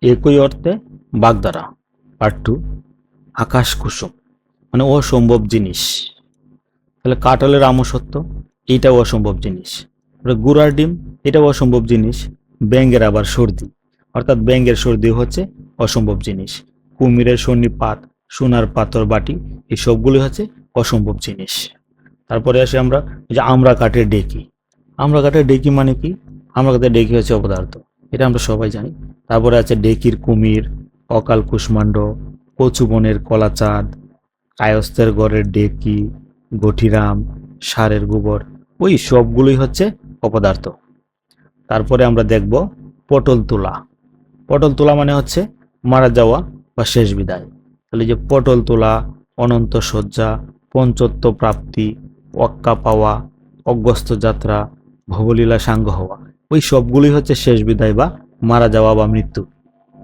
একই অর্থে বাগধারা। পার্ট 2, আকাশ কুসুম মানে অসম্ভব জিনিস। তাহলে কাঁঠালের আমসত্ব, এইটাও অসম্ভব জিনিস। গুড়ার ডিম, এটাও অসম্ভব জিনিস। ব্যাঙের আবার সর্দি, অর্থাৎ ব্যাঙের সর্দি হচ্ছে অসম্ভব জিনিস। কুমিরের সন্নিপাত, সোনার পাথর বাটি, এই সবগুলি হচ্ছে অসম্ভব জিনিস। তারপরে আসি আমরা যে আমরা কাঠের ডেকি। আমরা কাঠের ডেকি মানে কি? আমরা কাঠের ডেকি হচ্ছে অপদার্থ, এটা আমরা সবাই জানি। তারপরে আছে ডেকির কুমির, অকাল কুষ্মাণ্ড, কচু বনের কলাচাঁদ, কায়স্থের গড়ের ডেকি, গঠিরাম, ষাঁড়ের গোবর, ওই সবগুলোই হচ্ছে অপদার্থ। তারপরে আমরা দেখব পটল তোলা। পটল তোলা মানে হচ্ছে মারা যাওয়া বা শেষ বিদায়। তাহলে যে পটল তোলা, অনন্ত শয্যা, পঞ্চত্ব প্রাপ্তি, অক্কা পাওয়া, অগস্ত্য যাত্রা, ভবলীলা সাঙ্গ হওয়া, ওই সবগুলোই হচ্ছে শেষ বিদায় বা মারা যাওয়া বা মৃত্যু।